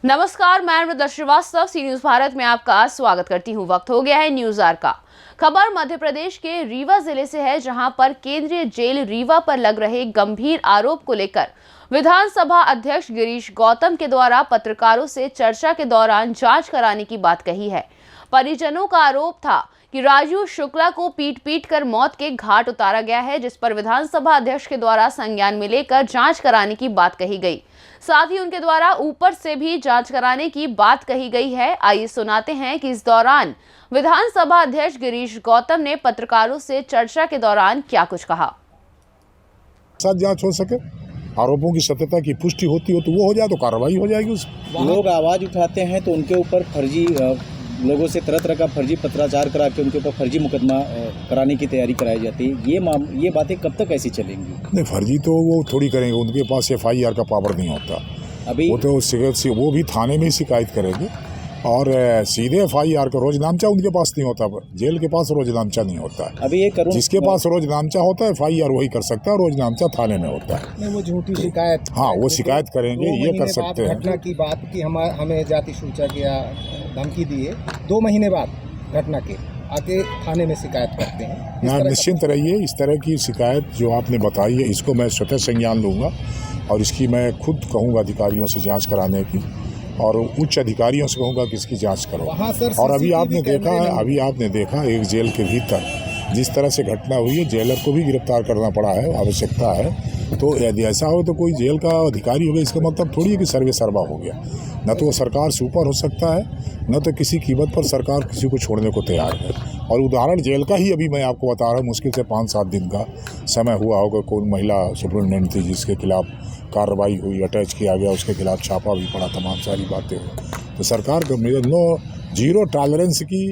नमस्कार, मैं मृदा श्रीवास्तव सी न्यूज भारत में आपका स्वागत करती हूं। वक्त हो गया है न्यूज आवर का। खबर मध्य प्रदेश के रीवा जिले से है, जहां पर केंद्रीय जेल रीवा पर लग रहे गंभीर आरोप को लेकर विधानसभा अध्यक्ष गिरीश गौतम के द्वारा पत्रकारों से चर्चा के दौरान जांच कराने की बात कही है। परिजनों का आरोप था कि राजू शुक्ला को पीट कर मौत के घाट उतारा गया है, जिस पर विधानसभा अध्यक्ष के द्वारा संज्ञान में लेकर जांच कराने की बात कही गई। साथ ही उनके द्वारा ऊपर से भी जांच कराने की बात कही गई है। आइए सुनाते हैं कि इस दौरान विधानसभा अध्यक्ष गिरीश गौतम ने पत्रकारों से चर्चा के दौरान क्या कुछ कहा। साथ जांच हो सके, आरोपों की सत्यता की पुष्टि होती हो तो वो हो जाए तो कार्रवाई हो जाएगी। उस लोग आवाज़ उठाते हैं तो उनके ऊपर फर्जी लोगों से तरह तरह का फर्जी पत्राचार करा के उनके ऊपर फर्जी मुकदमा कराने की तैयारी कराई जाती है। ये बातें कब तक ऐसी चलेंगी? नहीं, फर्जी तो वो थोड़ी करेंगे, उनके पास FIR का पावर नहीं होता। अभी वो तो वो भी थाने में ही शिकायत करेंगे और सीधे FIR का रोज नामचा उनके पास नहीं होता। जेल के पास रोज नामचा नहीं होता। अभी ये करूँ जिसके पास रोज नामचा होता है FIR वही कर सकता है, रोज नामचा थाने में होता है। नहीं, वो झूठी शिकायत, हाँ, वो शिकायत करेंगे, ये कर सकते हैं। घटना की बात की हमें जाति सूचक या धमकी दिए, 2 महीने बाद घटना के आके थाने में शिकायत करते हैं। ना, निश्चिंत रहिए, इस तरह की शिकायत जो आपने बताई है इसको मैं स्वतः संज्ञान लूँगा और इसकी मैं खुद कहूँगा अधिकारियों से जांच कराने की और उच्च अधिकारियों से कहूँगा कि इसकी जांच करो। और अभी आपने देखा एक जेल के भीतर जिस तरह से घटना हुई है, जेलर को भी गिरफ्तार करना पड़ा है, आवश्यकता है। तो यदि ऐसा हो तो कोई जेल का अधिकारी हो गया, इसका मतलब थोड़ी है कि सर्वे सर्वा हो गया। न तो वो सरकार से ऊपर हो सकता है, न तो किसी कीमत पर सरकार किसी को छोड़ने को तैयार है। और उदाहरण जेल का ही अभी मैं आपको बता रहा हूँ, मुश्किल से 5-7 दिन का समय हुआ होगा। कोई महिला सुप्रिटेंडेंट थी जिसके खिलाफ कार्रवाई हुई, अटैच किया गया, उसके खिलाफ छापा भी पड़ा, तमाम सारी बातें हुई। तो सरकार जीरो टॉलरेंस की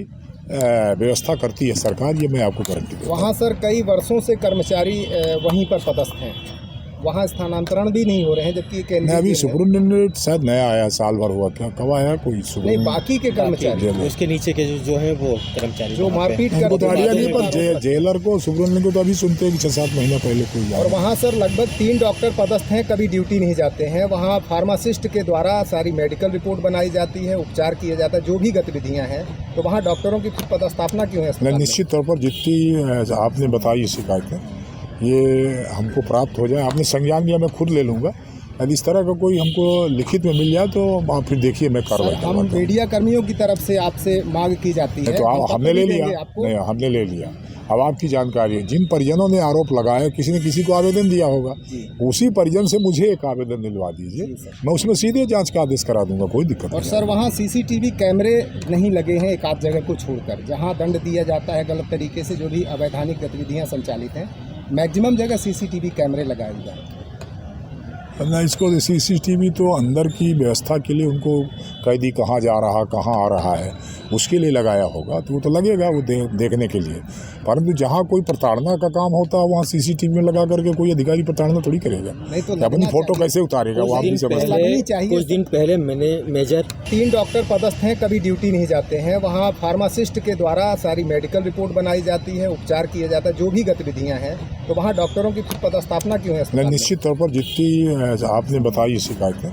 व्यवस्था करती है सरकार, ये मैं आपको गारंटी दूँ। वहाँ सर कई वर्षों से कर्मचारी वहीं पर पदस्थ हैं, वहाँ स्थानांतरण भी नहीं हो रहे हैं, जबकि नहीं, अभी सुप्रिटेंडेंट शायद नया आया, साल भर हुआ, क्या कब आया कोई नहीं, बाकी के कर्मचारी उसके नीचे के जो है वो कर्मचारी जो मारपीट कर तो आइडिया नहीं, पर जेलर को सुप्रिटेंडेंट को तो अभी सुनते हैं कि 6-7 महीना पहले कोई। और वहाँ सर लगभग 3 डॉक्टर पदस्थ हैं, कभी ड्यूटी नहीं जाते हैं। वहाँ फार्मासिस्ट के द्वारा सारी मेडिकल रिपोर्ट बनाई जाती है, उपचार किया जाता है, जो भी गतिविधियाँ हैं। तो वहाँ डॉक्टरों की पदस्थापना क्यों है? निश्चित तौर पर जितनी आपने बताई शिकायतें ये हमको प्राप्त हो जाए, आपने संज्ञान लिया, मैं खुद ले लूँगा। यदि इस तरह का कोई हमको लिखित में मिल जाए तो आप फिर देखिए मैं कार्रवाई हम मीडिया कर्मियों की तरफ से आपसे मांग की जाती है। तो हमने ले लिया, नहीं हमने ले लिया। अब आपकी जानकारी है, जिन परिजनों ने आरोप लगाया, किसी ने किसी को आवेदन दिया होगा, उसी परिजन से मुझे एक आवेदन दिलवा दीजिए, मैं उसमें सीधे जांच का आदेश करा दूंगा, कोई दिक्कत नहीं। और सर वहाँ CCTV कैमरे नहीं लगे हैं, एक आध जगह को छोड़कर, जहाँ दंड दिया जाता है गलत तरीके से, जो भी अवैधानिक गतिविधियाँ संचालित हैं, मैक्सिमम जगह CCTV कैमरे लगाए जाए। ना, इसको CCTV तो अंदर की व्यवस्था के लिए, उनको कैदी कहाँ जा रहा कहाँ आ रहा है उसके लिए लगाया होगा, तो वो तो लगेगा वो देखने के लिए। परंतु जहाँ कोई प्रताड़ना का काम होता है वहाँ CCTV में लगा करके कोई अधिकारी प्रताड़ना थोड़ी करेगा। नहीं तो अपनी फोटो कैसे उतारेगा वो आप भी समझते चाहिए। कुछ दिन पहले मैंने मेजर 3 डॉक्टर पदस्थ हैं, कभी ड्यूटी नहीं जाते हैं। वहाँ फार्मासिस्ट के द्वारा सारी मेडिकल रिपोर्ट बनाई जाती है, उपचार किया जाता है, जो भी गतिविधियाँ हैं। तो वहाँ डॉक्टरों की पदस्थापना क्यों है? निश्चित तौर पर जितनी आपने बताई शिकायतें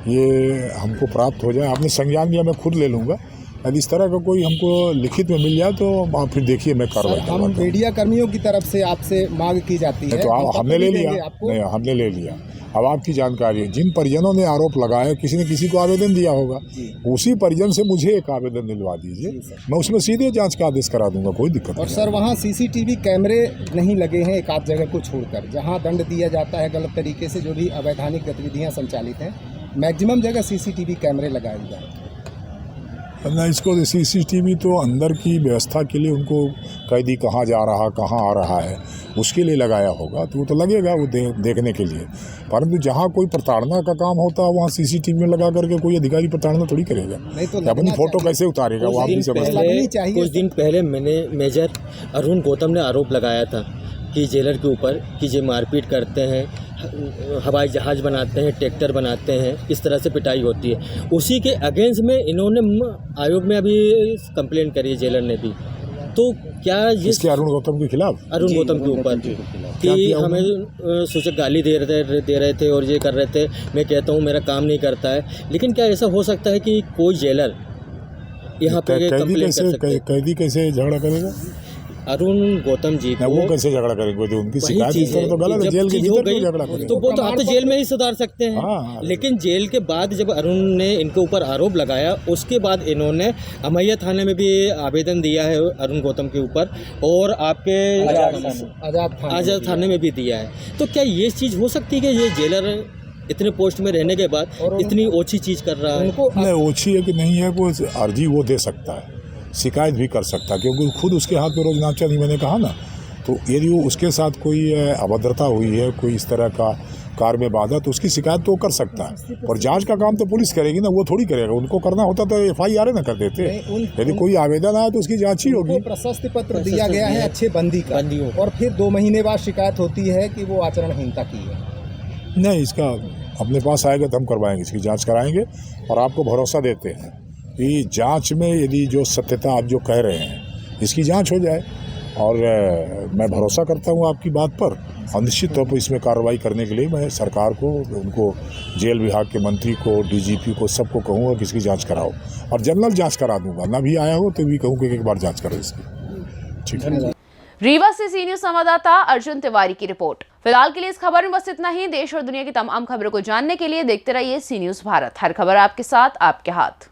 ये हमको प्राप्त हो जाए, आपने संज्ञान लिया, मैं खुद ले लूँगा। यदि इस तरह का कोई हमको लिखित में मिल जाए तो आप फिर देखिए मैं कार्रवाई हम मीडिया कर्मियों की तरफ से आपसे मांग की जाती है। तो हमने ले लिया, नहीं हमने ले लिया। अब आपकी जानकारी है, जिन परिजनों ने आरोप लगाया, किसी ने किसी को आवेदन दिया होगा, उसी परिजन से मुझे एक आवेदन दिलवा दीजिए, मैं उसमें सीधे जांच का आदेश करा दूंगा, कोई दिक्कत नहीं। और सर वहाँ CCTV कैमरे नहीं लगे हैं, एक आध जगह को छोड़कर, जहाँ दंड दिया जाता है गलत तरीके से, जो भी अवैधानिक गतिविधियाँ संचालित हैं, मैक्सिमम जगह CCTV कैमरे लगाए जाए। ना, इसको CCTV तो अंदर की व्यवस्था के लिए, उनको कैदी कहाँ जा रहा कहाँ आ रहा है उसके लिए लगाया होगा, तो वो तो लगेगा वो देखने के लिए। परंतु जहाँ कोई प्रताड़ना का काम होता है वहाँ CCTV में लगा करके कोई अधिकारी प्रताड़ना थोड़ी करेगा। नहीं तो अपनी फोटो कैसे उतारेगा वो आप भी समझते हैं। कुछ दिन पहले मैंने मेजर अरुण गौतम ने आरोप लगाया था कि जेलर के ऊपर कि जो मारपीट करते हैं, हवाई जहाज़ बनाते हैं, ट्रैक्टर बनाते हैं, इस तरह से पिटाई होती है। उसी के अगेंस्ट में इन्होंने आयोग में अभी कंप्लेंट करी है, जेलर ने भी। तो क्या ये इसके अरुण गौतम के खिलाफ अरुण गौतम के ऊपर क्या कि किया हमें सूचक गाली दे रहे थे और ये कर रहे थे। मैं कहता हूँ मेरा काम नहीं करता है, लेकिन क्या ऐसा हो सकता है कि कोई जेलर यहाँ पे कंप्लेंट कर सकते हैं? कैदी कैसे झगड़ा करेगा? अरुण गौतम जी को वो कैसे झगड़ा करेंगे? तो उनकी शिकायत इस तरह तो गलत है। जेल के भीतर क्यों झगड़ा करेंगे? तो वो तो आप तो जेल में ही सुधार सकते हैं। हाँ। लेकिन जेल के बाद जब अरुण ने इनके ऊपर आरोप लगाया, उसके बाद इन्होंने अमैया थाने में भी आवेदन दिया है अरुण गौतम के ऊपर, और आपके आजाद थाने में भी दिया है। तो क्या ये चीज़ हो सकती है कि ये जेलर इतने पोस्ट में रहने के बाद इतनी ओछी चीज़ कर रहा है? नहीं, ओछी है कि नहीं है, वो अर्जी वो दे सकता है, शिकायत भी कर सकता है, क्योंकि खुद उसके हाथ में रोज नाचा नहीं, मैंने कहा ना। तो यदि वो उसके साथ कोई अभद्रता हुई है, कोई इस तरह का कार्य में बाधा, तो उसकी शिकायत तो कर सकता है। और जांच का काम तो पुलिस करेगी ना, वो थोड़ी करेगा। उनको करना होता तो FIR ना कर देते। यदि कोई आवेदन आया तो उसकी जांच ही होगी। प्रशस्ति पत्र दिया गया है अच्छे बंदी का, और फिर 2 महीने बाद शिकायत होती है कि वो आचरणहीनता की है। नहीं, इसका अपने पास आएगा तो हम करवाएंगे, इसकी जाँच कराएंगे। और आपको भरोसा देते हैं कि जांच में यदि जो सत्यता आप जो कह रहे हैं, इसकी जांच हो जाए। और मैं भरोसा करता हूं आपकी बात पर, और निश्चित तौर पर इसमें कार्रवाई करने के लिए मैं सरकार को, उनको जेल विभाग के मंत्री को, DGP को, सबको कहूँगा कि इसकी जांच कराओ, और जनरल जांच करा दूंगा। ना भी आया हो तो भी कहूँ कि एक बार जाँच करो इसकी। ठीक है। रीवा से सी न्यूज संवाददाता अर्जुन तिवारी की रिपोर्ट। फिलहाल के लिए इस खबर में बस इतना ही। देश और दुनिया की तमाम खबरों को जानने के लिए देखते रहिए सी न्यूज भारत। हर खबर आपके साथ, आपके हाथ।